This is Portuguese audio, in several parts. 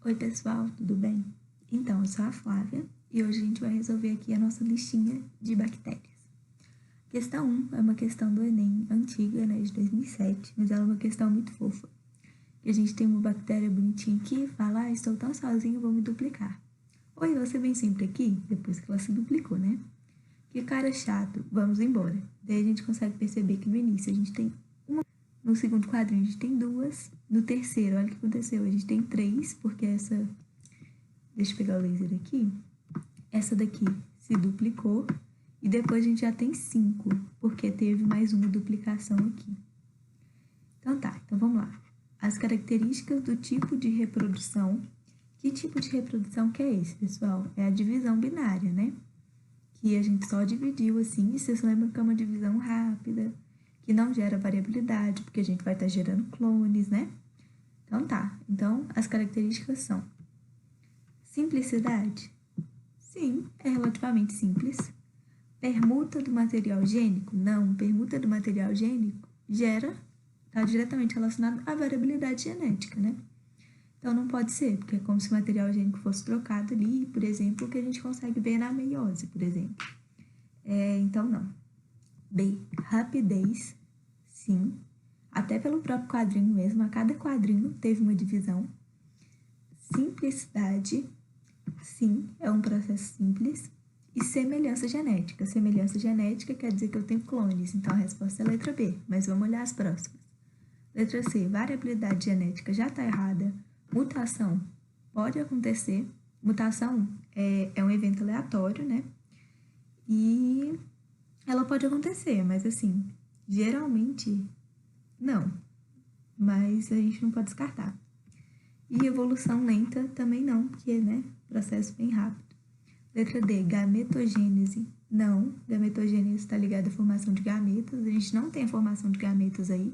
Oi pessoal, tudo bem? Então, eu sou a Flávia e hoje a gente vai resolver aqui a nossa listinha de bactérias. Questão 1 é uma questão do Enem, antiga, né, de 2007, mas ela é uma questão muito fofa. E a gente tem uma bactéria bonitinha aqui e fala, estou tão sozinho, vou me duplicar. Oi, você vem sempre aqui? Depois que ela se duplicou, né? Que cara chato, vamos embora. Daí a gente consegue perceber que no início a gente tem uma, no segundo quadrinho a gente tem duas, no terceiro, olha o que aconteceu, a gente tem três, porque essa, deixa eu pegar o laser aqui, essa daqui se duplicou, e depois a gente já tem 5, porque teve mais uma duplicação aqui. Então tá, então vamos lá. As características do tipo de reprodução. Que tipo de reprodução que é esse, pessoal? É a divisão binária, né? Que a gente só dividiu assim, e vocês lembram que é uma divisão rápida, que não gera variabilidade, porque a gente vai estar gerando clones, né? Então tá, então as características são simplicidade. Sim, é relativamente simples. Permuta do material gênico? Não, permuta do material gênico está diretamente relacionado à variabilidade genética, né? Então não pode ser, porque é como se o material gênico fosse trocado ali, por exemplo, o que a gente consegue ver na meiose, por exemplo. Então não. B, rapidez, sim. Até pelo próprio quadrinho mesmo, a cada quadrinho teve uma divisão. Simplicidade, sim, é um processo simples. E semelhança genética. Semelhança genética quer dizer que eu tenho clones, então a resposta é a letra B, mas vamos olhar as próximas. Letra C, variabilidade genética já está errada. Mutação pode acontecer. Mutação é um evento aleatório, né? E ela pode acontecer, mas assim, geralmente não. Mas a gente não pode descartar. E evolução lenta também não, porque, né, processo bem rápido. Letra D, gametogênese. Não, gametogênese está ligada à formação de gametas. A gente não tem a formação de gametas aí.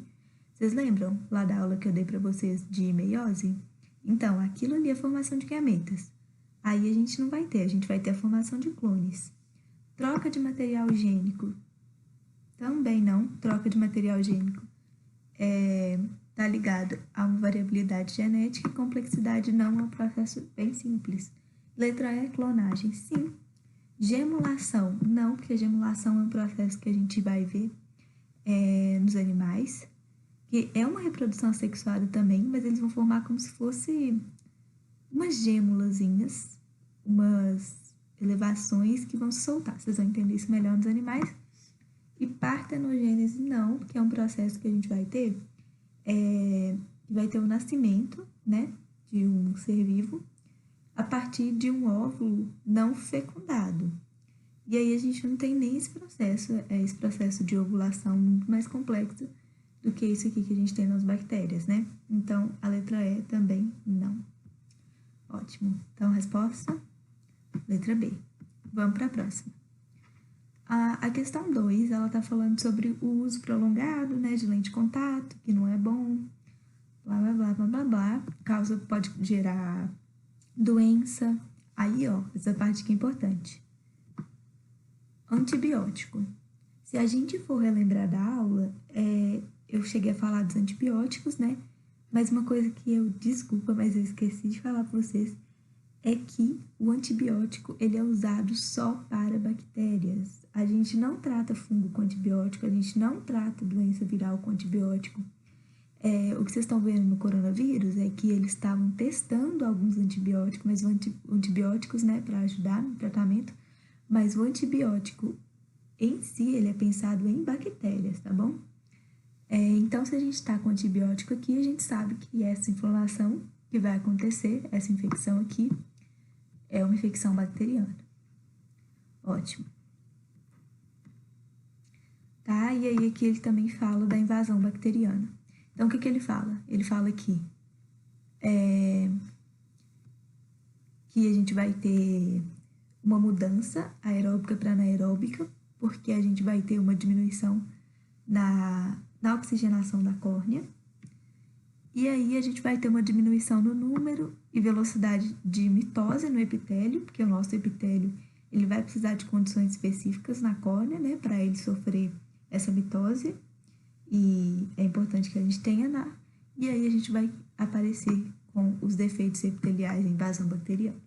Vocês lembram lá da aula que eu dei para vocês de meiose? Então, aquilo ali é a formação de gametas. Aí a gente não vai ter, a gente vai ter a formação de clones. Troca de material gênico. Também não, troca de material gênico está ligado a uma variabilidade genética e complexidade não é um processo bem simples. Letra E, clonagem, sim. Gemulação, não, porque a gemulação é um processo que a gente vai ver nos animais, que é uma reprodução assexuada também, mas eles vão formar como se fosse umas gêmulazinhas, umas elevações que vão se soltar. Vocês vão entender isso melhor nos animais. E partenogênese não, que é um processo que a gente vai ter, vai ter o nascimento, né, de um ser vivo a partir de um óvulo não fecundado. E aí a gente não tem nem esse processo de ovulação muito mais complexo do que isso aqui que a gente tem nas bactérias, né? Então, a letra E também não. Ótimo. Então, a resposta, letra B. Vamos para a próxima. A questão 2, ela está falando sobre o uso prolongado, né, de lente de contato, que não é bom, blá, blá, blá, blá, blá, blá. Causa pode gerar doença. Aí, ó, essa parte que é importante. Antibiótico. Se a gente for relembrar da aula, eu cheguei a falar dos antibióticos, né? Mas uma coisa que desculpa, mas eu esqueci de falar para vocês, é que o antibiótico, ele é usado só para bactérias. A gente não trata fungo com antibiótico, a gente não trata doença viral com antibiótico. O que vocês estão vendo no coronavírus é que eles estavam testando alguns antibióticos, mas antibióticos, né, para ajudar no tratamento, mas o antibiótico em si, ele é pensado em bactérias, tá bom? Então, se a gente está com antibiótico aqui, a gente sabe que essa inflamação que vai acontecer, essa infecção aqui, é uma infecção bacteriana. Ótimo. Tá? E aí aqui ele também fala da invasão bacteriana. Então, o que ele fala? Ele fala que a gente vai ter uma mudança aeróbica para anaeróbica, porque a gente vai ter uma diminuição na oxigenação da córnea. E aí a gente vai ter uma diminuição no número e velocidade de mitose no epitélio, porque o nosso epitélio ele vai precisar de condições específicas na córnea, né, para ele sofrer essa mitose. E é importante que a gente tenha e aí a gente vai aparecer com os defeitos epiteliais e invasão bacteriana.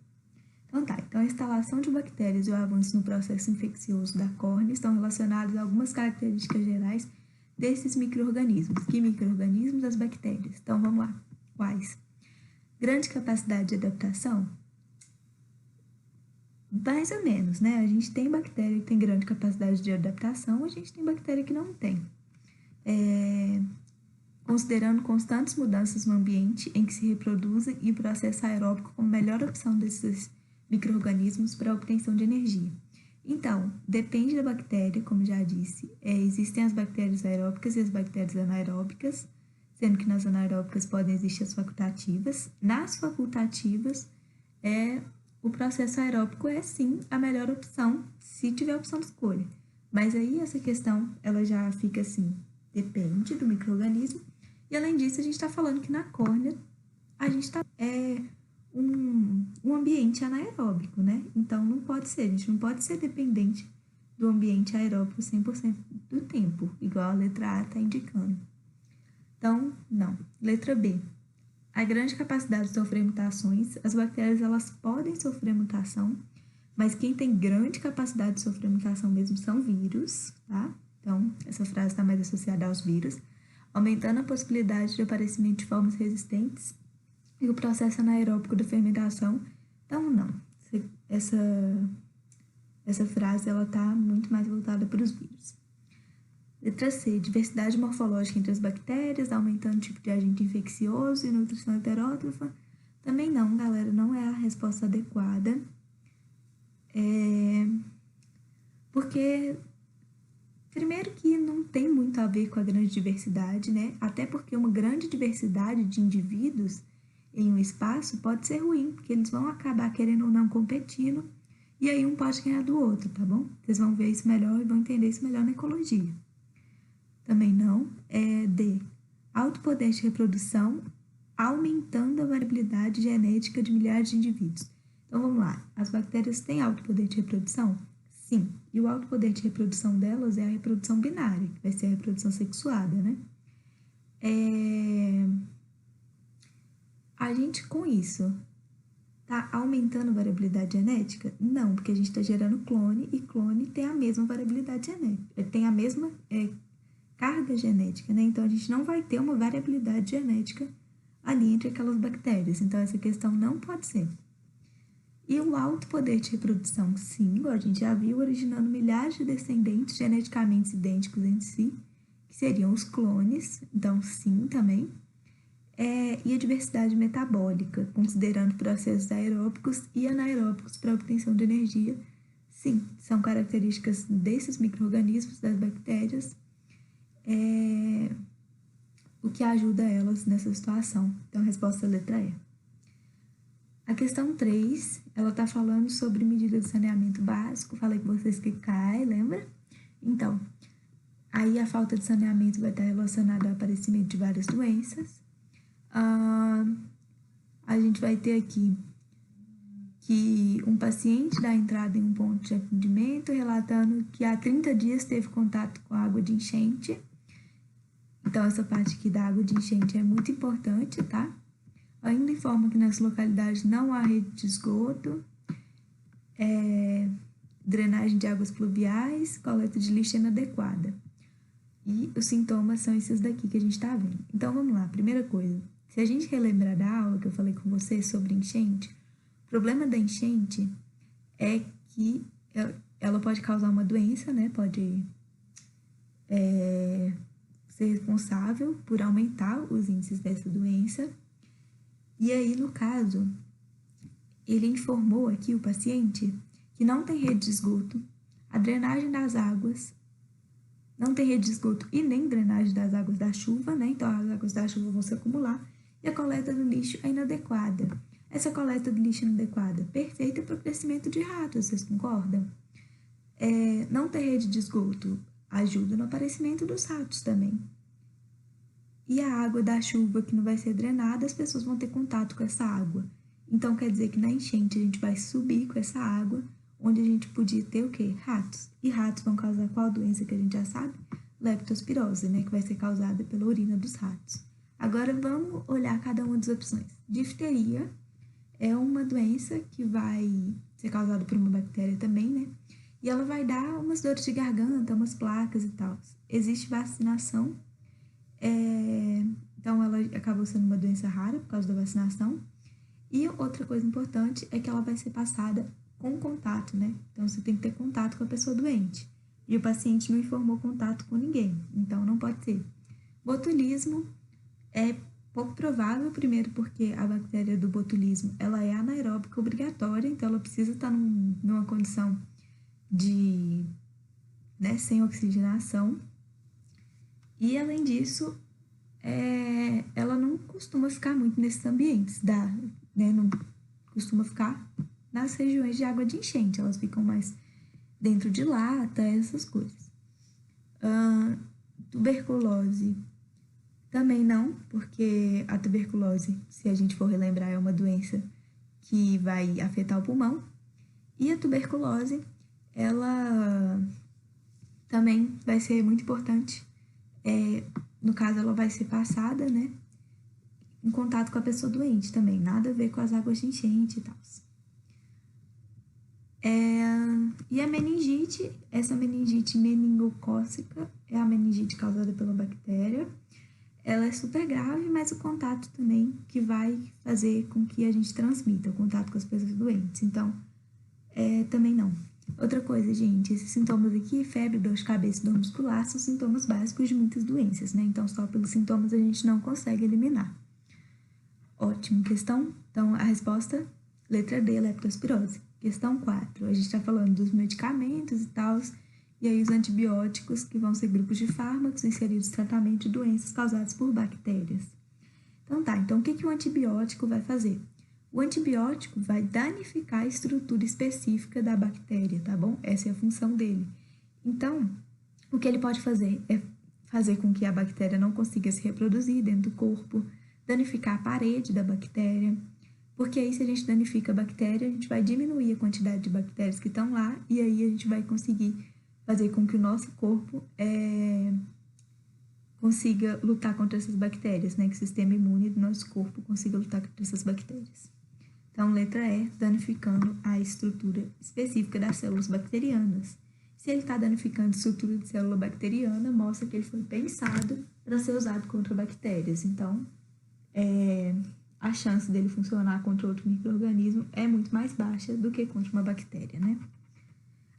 Então tá, então a instalação de bactérias e o avanço no processo infeccioso da córnea estão relacionados a algumas características gerais desses micro-organismos. Que micro-organismos? As bactérias. Então vamos lá. Quais? Grande capacidade de adaptação? Mais ou menos, né? A gente tem bactéria que tem grande capacidade de adaptação, a gente tem bactéria que não tem. Considerando constantes mudanças no ambiente em que se reproduzem e o processo aeróbico como melhor opção desses micro-organismos para a obtenção de energia. Então, depende da bactéria, como já disse, existem as bactérias aeróbicas e as bactérias anaeróbicas, sendo que nas anaeróbicas podem existir as facultativas. Nas facultativas, o processo aeróbico é sim a melhor opção, se tiver opção de escolha. Mas aí essa questão, ela já fica assim, depende do micro-organismo. E além disso, a gente está falando que na córnea, a gente está um ambiente anaeróbico, né? Então, não pode ser, a gente não pode ser dependente do ambiente aeróbico 100% do tempo, igual a letra A está indicando. Então, não. Letra B. A grande capacidade de sofrer mutações, as bactérias elas podem sofrer mutação, mas quem tem grande capacidade de sofrer mutação mesmo são vírus, tá? Então, essa frase está mais associada aos vírus, aumentando a possibilidade de aparecimento de formas resistentes e o processo anaeróbico da fermentação. Então, não. Essa frase ela está muito mais voltada para os vírus. Letra C. Diversidade morfológica entre as bactérias, aumentando o tipo de agente infeccioso e nutrição heterótrofa. Também não, galera, não é a resposta adequada. Porque, primeiro que não tem muito a ver com a grande diversidade, né? Até porque uma grande diversidade de indivíduos em um espaço pode ser ruim, porque eles vão acabar querendo ou não competindo, e aí um pode ganhar do outro, tá bom? Vocês vão ver isso melhor e vão entender isso melhor na ecologia. Também não. D. Alto poder de reprodução, aumentando a variabilidade genética de milhares de indivíduos. Então, vamos lá. As bactérias têm alto poder de reprodução? Sim. E o alto poder de reprodução delas é a reprodução binária, que vai ser a reprodução sexuada, né? A gente, com isso, tá aumentando a variabilidade genética? Não, porque a gente está gerando clone, e clone tem a mesma variabilidade genética, tem a mesma carga genética, né? Então, a gente não vai ter uma variabilidade genética ali entre aquelas bactérias. Então, essa questão não pode ser. E o alto poder de reprodução, sim, igual a gente já viu, originando milhares de descendentes geneticamente idênticos entre si, que seriam os clones. Então, sim, também. E a diversidade metabólica, considerando processos aeróbicos e anaeróbicos para a obtenção de energia. Sim, são características desses micro-organismos, das bactérias, o que ajuda elas nessa situação. Então, a resposta é a letra E. A questão 3, ela está falando sobre medida de saneamento básico. Falei com vocês que cai, lembra? Então, aí a falta de saneamento vai estar relacionada ao aparecimento de várias doenças. A gente vai ter aqui que um paciente dá entrada em um ponto de atendimento relatando que há 30 dias teve contato com água de enchente. Então, essa parte aqui da água de enchente é muito importante, tá? Ainda informa que nessa localidade não há rede de esgoto, drenagem de águas pluviais, coleta de lixo inadequada. E os sintomas são esses daqui que a gente está vendo. Então, vamos lá. Primeira coisa, se a gente relembrar da aula que eu falei com vocês sobre enchente, o problema da enchente é que ela pode causar uma doença, né? Pode ser responsável por aumentar os índices dessa doença. E aí, no caso, ele informou aqui, o paciente, que não tem rede de esgoto, a drenagem das águas, não tem rede de esgoto e nem drenagem das águas da chuva, né? Então, as águas da chuva vão se acumular e a coleta do lixo é inadequada. Essa coleta do lixo inadequada, perfeita para o crescimento de ratos, vocês concordam? Não ter rede de esgoto ajuda no aparecimento dos ratos também. E a água da chuva que não vai ser drenada, as pessoas vão ter contato com essa água. Então, quer dizer que na enchente a gente vai subir com essa água, onde a gente podia ter o quê? Ratos. E ratos vão causar qual doença que a gente já sabe? Leptospirose, né? Que vai ser causada pela urina dos ratos. Agora vamos olhar cada uma das opções. Difteria é uma doença que vai ser causada por uma bactéria também, né? E ela vai dar umas dores de garganta, umas placas e tal. Existe vacinação, então ela acabou sendo uma doença rara por causa da vacinação. E outra coisa importante é que ela vai ser passada com contato, né? Então você tem que ter contato com a pessoa doente. E o paciente não informou contato com ninguém, então não pode ser. Botulismo é pouco provável, primeiro porque a bactéria do botulismo ela é anaeróbica obrigatória, então ela precisa estar numa condição de, né, sem oxigenação. E além disso, ela não costuma ficar muito nesses ambientes, né, não costuma ficar nas regiões de água de enchente, elas ficam mais dentro de lata, essas coisas. Tuberculose também não, porque a tuberculose, se a gente for relembrar, é uma doença que vai afetar o pulmão. E a tuberculose, ela também vai ser muito importante. No caso, ela vai ser passada, né, em contato com a pessoa doente também. Nada a ver com as águas de enchente e tal. E a meningite, essa meningite meningocócica é a meningite causada pela bactéria. Ela é super grave, mas o contato também que vai fazer com que a gente transmita, o contato com as pessoas doentes. Então, também não. Outra coisa, gente, esses sintomas aqui, febre, dor de cabeça e dor muscular, são sintomas básicos de muitas doenças, né? Então, só pelos sintomas a gente não consegue eliminar. Ótimo, questão. Então, a resposta, letra D, leptospirose. Questão 4, a gente está falando dos medicamentos e tal, e aí os antibióticos, que vão ser grupos de fármacos inseridos no tratamento de doenças causadas por bactérias. Então tá, então o que o antibiótico vai fazer? O antibiótico vai danificar a estrutura específica da bactéria, tá bom? Essa é a função dele. Então, o que ele pode fazer é fazer com que a bactéria não consiga se reproduzir dentro do corpo, danificar a parede da bactéria, porque aí se a gente danifica a bactéria, a gente vai diminuir a quantidade de bactérias que estão lá e aí a gente vai conseguir fazer com que o nosso corpo consiga lutar contra essas bactérias, né? Que o sistema imune do nosso corpo consiga lutar contra essas bactérias. Então, letra E, danificando a estrutura específica das células bacterianas. Se ele está danificando a estrutura de célula bacteriana, mostra que ele foi pensado para ser usado contra bactérias. Então, a chance dele funcionar contra outro micro-organismo é muito mais baixa do que contra uma bactéria, né?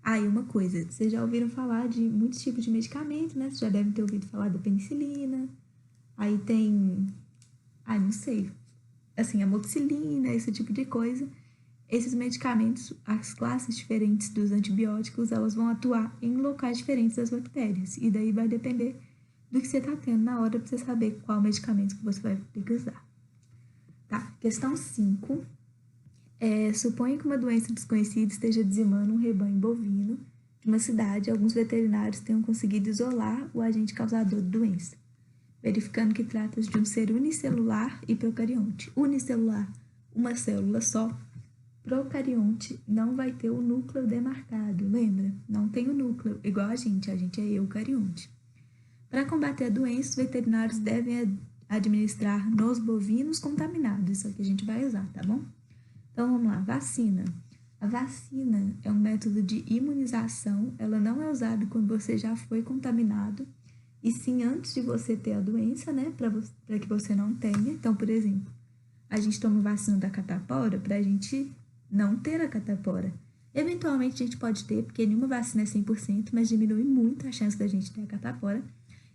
E uma coisa, vocês já ouviram falar de muitos tipos de medicamento, né? Vocês já devem ter ouvido falar da penicilina, aí tem, não sei, assim, amoxicilina, esse tipo de coisa. Esses medicamentos, as classes diferentes dos antibióticos, elas vão atuar em locais diferentes das bactérias. E daí vai depender do que você está tendo na hora para você saber qual medicamento que você vai ter que usar. Tá, questão 5. Suponha que uma doença desconhecida esteja dizimando um rebanho bovino de uma cidade e alguns veterinários tenham conseguido isolar o agente causador da doença, verificando que trata-se de um ser unicelular e procarionte. Unicelular, uma célula só. Procarionte não vai ter o núcleo demarcado, lembra? Não tem o núcleo, igual a gente é eucarionte. Para combater a doença, os veterinários devem administrar nos bovinos contaminados, isso aqui a gente vai usar, tá bom? Então, vamos lá, vacina. A vacina é um método de imunização, ela não é usada quando você já foi contaminado, e sim antes de você ter a doença, né, para que você não tenha. Então, por exemplo, a gente toma vacina da catapora para a gente não ter a catapora. Eventualmente a gente pode ter, porque nenhuma vacina é 100%, mas diminui muito a chance da gente ter a catapora,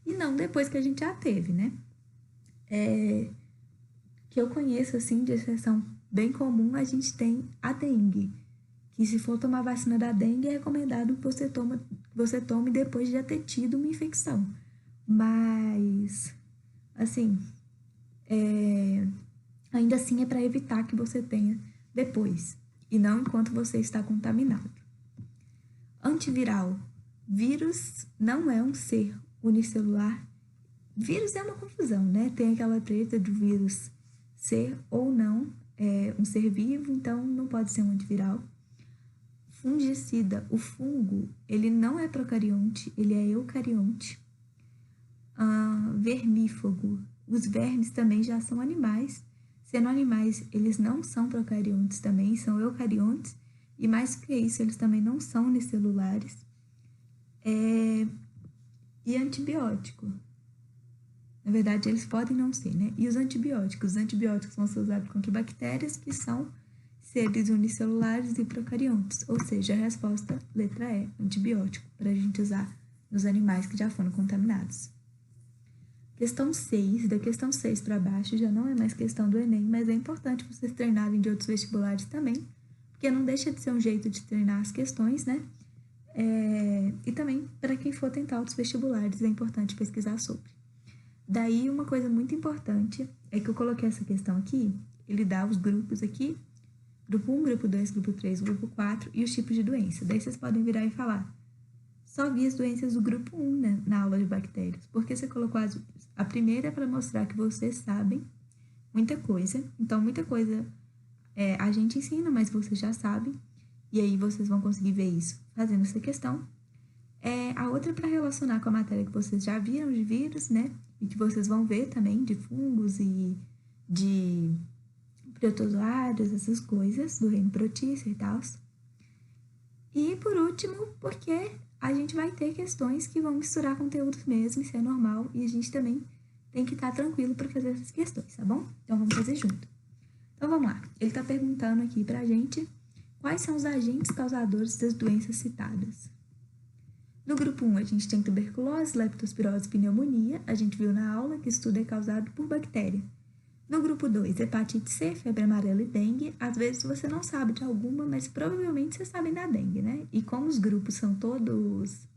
e não depois que a gente já teve, né? Que eu conheço, assim, de exceção bem comum, a gente tem a dengue, que se for tomar vacina da dengue, é recomendado que você tome depois de já ter tido uma infecção. Mas, assim, ainda assim é para evitar que você tenha depois, e não enquanto você está contaminado. Antiviral. Vírus não é um ser unicelular. Vírus é uma confusão, né? Tem aquela treta do vírus ser ou não um ser vivo, então não pode ser um antiviral. Fungicida. O fungo, ele não é procarionte, ele é eucarionte. Vermífugo. Os vermes também já são animais. Sendo animais, eles não são procariontes também, são eucariontes. E mais que isso, eles também não são unicelulares. E antibiótico. Na verdade, eles podem não ser, né? E os antibióticos? Os antibióticos vão ser usados contra bactérias que são seres unicelulares e procariontes. Ou seja, a resposta, letra E, antibiótico, para a gente usar nos animais que já foram contaminados. Questão 6, da questão 6 para baixo, já não é mais questão do Enem, mas é importante vocês treinarem de outros vestibulares também, porque não deixa de ser um jeito de treinar as questões, né? E também, para quem for tentar outros vestibulares, é importante pesquisar sobre. Daí, uma coisa muito importante é que eu coloquei essa questão aqui, ele dá os grupos aqui, grupo 1, grupo 2, grupo 3, grupo 4 e os tipos de doença. Daí vocês podem virar e falar, só vi as doenças do grupo 1, né, na aula de bactérias, porque você colocou a primeira para mostrar que vocês sabem muita coisa, então muita coisa a gente ensina, mas vocês já sabem, e aí vocês vão conseguir ver isso fazendo essa questão. A outra é para relacionar com a matéria que vocês já viram de vírus, né, e que vocês vão ver também de fungos e de protozoários, essas coisas, do reino protício e tal. E por último, porque a gente vai ter questões que vão misturar conteúdos mesmo, isso é normal, e a gente também tem que estar tranquilo para fazer essas questões, tá bom? Então vamos fazer junto. Então vamos lá, ele está perguntando aqui pra gente quais são os agentes causadores das doenças citadas. No grupo 1, a gente tem tuberculose, leptospirose e pneumonia. A gente viu na aula que isso tudo é causado por bactéria. No grupo 2, hepatite C, febre amarela e dengue. Às vezes você não sabe de alguma, mas provavelmente vocês sabem da dengue, né? E como os grupos são todos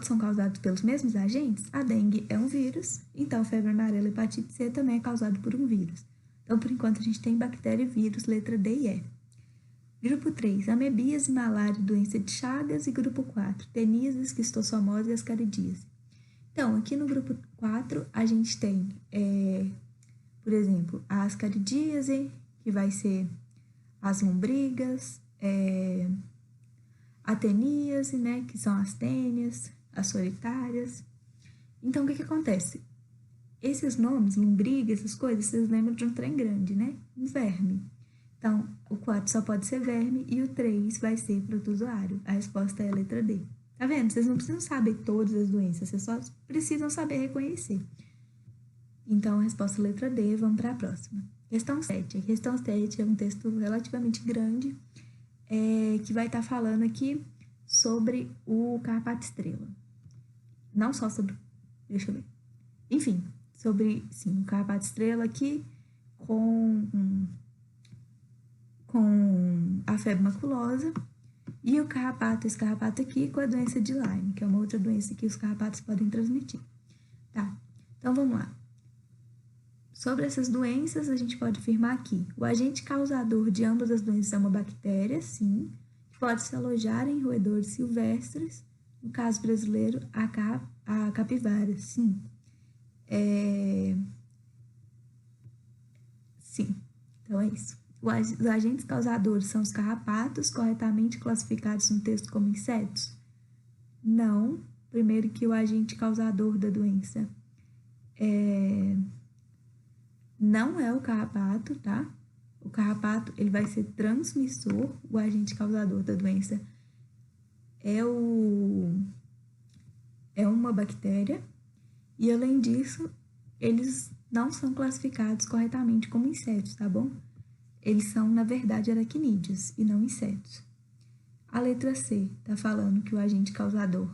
são causados pelos mesmos agentes, a dengue é um vírus, então febre amarela e hepatite C também é causado por um vírus. Então, por enquanto, a gente tem bactéria e vírus, letra D e E. Grupo 3, amebíase, malária, doença de Chagas. E grupo 4, teníase, esquistossomose e ascaridíase. Então, aqui no grupo 4, a gente tem, por exemplo, a ascaridíase, que vai ser as lombrigas, a teníase, né, que são as tênias, as solitárias. Então, o que acontece? Esses nomes, lombriga, essas coisas, vocês lembram de um trem grande, né? Um verme. Então, o 4 só pode ser verme e o 3 vai ser protozoário. A resposta é a letra D. Tá vendo? Vocês não precisam saber todas as doenças, vocês só precisam saber reconhecer. Então, a resposta é a letra D. Vamos para a próxima. Questão 7. A questão 7 é um texto relativamente grande, que vai estar falando aqui sobre o carrapato estrela. Não só sobre... Deixa eu ver. Enfim, sobre, sim, o carrapato estrela aqui com a febre maculosa e esse carrapato aqui com a doença de Lyme, que é uma outra doença que os carrapatos podem transmitir. Tá, então vamos lá. Sobre essas doenças, a gente pode afirmar aqui, o agente causador de ambas as doenças é uma bactéria, sim, que pode se alojar em roedores silvestres, no caso brasileiro, a capivara, sim. Sim, então é isso. Os agentes causadores são os carrapatos, corretamente classificados no texto como insetos? Não. Primeiro que o agente causador da doença não é o carrapato, tá? O carrapato, ele vai ser transmissor, o agente causador da doença é uma bactéria, e além disso, eles não são classificados corretamente como insetos, tá bom? Eles são, na verdade, aracnídeos e não insetos. A letra C está falando que o agente causador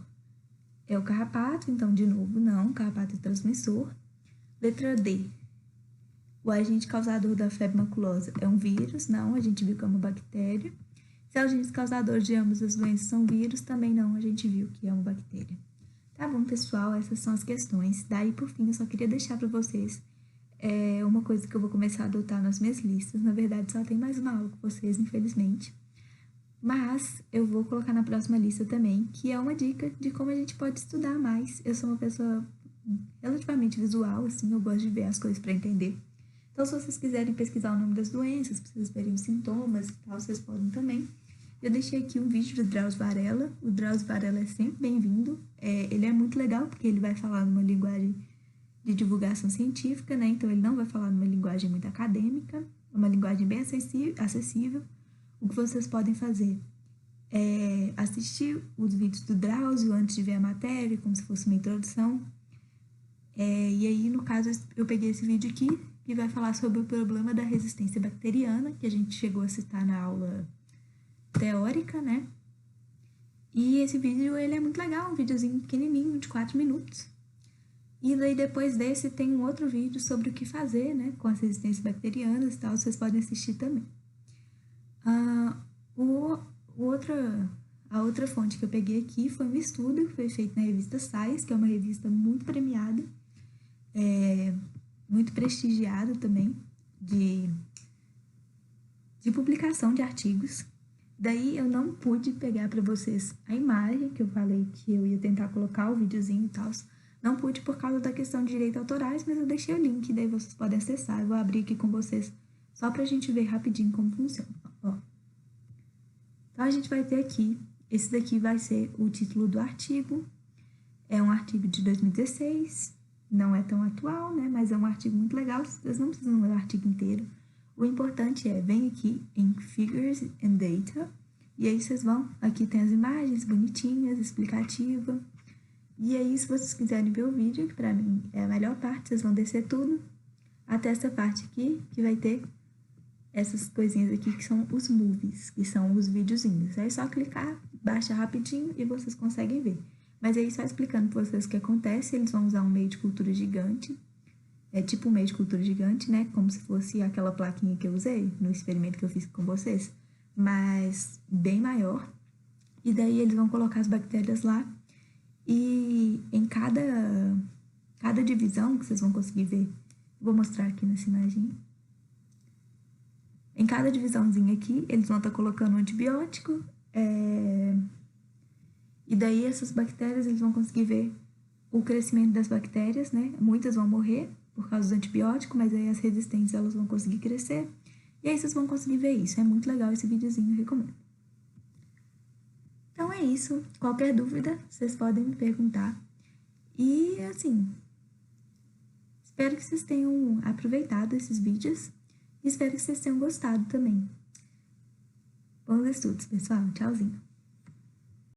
é o carrapato, então, de novo, não, o carrapato é transmissor. Letra D, o agente causador da febre maculosa é um vírus, não, a gente viu que é uma bactéria. Se o agente causador de ambas as doenças são vírus, também não, a gente viu que é uma bactéria. Tá bom, pessoal, essas são as questões. Daí, por fim, eu só queria deixar para vocês uma coisa que eu vou começar a adotar nas minhas listas. Na verdade, só tem mais uma aula com vocês, infelizmente. Mas eu vou colocar na próxima lista também, que é uma dica de como a gente pode estudar mais. Eu sou uma pessoa relativamente visual, assim, eu gosto de ver as coisas para entender. Então, se vocês quiserem pesquisar o nome das doenças, para vocês verem os sintomas e tal, vocês podem também. Eu deixei aqui um vídeo do Drauzio Varela. O Drauzio Varela é sempre bem-vindo. Ele é muito legal porque ele vai falar numa linguagem de divulgação científica, né? Então, ele não vai falar numa linguagem muito acadêmica, é uma linguagem bem acessível. O que vocês podem fazer é assistir os vídeos do Drauzio antes de ver a matéria, como se fosse uma introdução. E aí, no caso, eu peguei esse vídeo aqui, que vai falar sobre o problema da resistência bacteriana, que a gente chegou a citar na aula teórica, né? E esse vídeo, ele é muito legal, um videozinho pequenininho, de 4 minutos. E daí, depois desse, tem um outro vídeo sobre o que fazer, né, com as resistências bacterianas e tal, vocês podem assistir também. A outra fonte que eu peguei aqui foi um estudo que foi feito na revista Science, que é uma revista muito premiada, muito prestigiada também, de publicação de artigos. Daí eu não pude pegar para vocês a imagem, que eu falei que eu ia tentar colocar o videozinho e tal. Não pude por causa da questão de direitos autorais, mas eu deixei o link, daí vocês podem acessar. Eu vou abrir aqui com vocês, só pra gente ver rapidinho como funciona. Ó. Então, a gente vai ter aqui, esse daqui vai ser o título do artigo. É um artigo de 2016, não é tão atual, né? Mas é um artigo muito legal, vocês não precisam ler o artigo inteiro. O importante vem aqui em Figures and Data, e aí vocês vão, aqui tem as imagens bonitinhas, explicativa. E aí, se vocês quiserem ver o vídeo, que pra mim é a melhor parte, vocês vão descer tudo até essa parte aqui, que vai ter essas coisinhas aqui que são os movies, que são os videozinhos. Aí é só clicar, baixa rapidinho e vocês conseguem ver. Mas aí, só explicando pra vocês o que acontece, eles vão usar um meio de cultura gigante. É tipo um meio de cultura gigante, né? Como se fosse aquela plaquinha que eu usei no experimento que eu fiz com vocês, mas bem maior. E daí eles vão colocar as bactérias lá. E em cada divisão que vocês vão conseguir ver, vou mostrar aqui nessa imagem. Em cada divisãozinha aqui, eles vão estar colocando um antibiótico. E daí essas bactérias, eles vão conseguir ver o crescimento das bactérias, né? Muitas vão morrer por causa do antibiótico, mas aí as resistentes, elas vão conseguir crescer. E aí vocês vão conseguir ver isso. É muito legal esse videozinho, eu recomendo. Então é isso. Qualquer dúvida, vocês podem me perguntar. E, assim, espero que vocês tenham aproveitado esses vídeos. E espero que vocês tenham gostado também. Bons estudos, pessoal. Tchauzinho.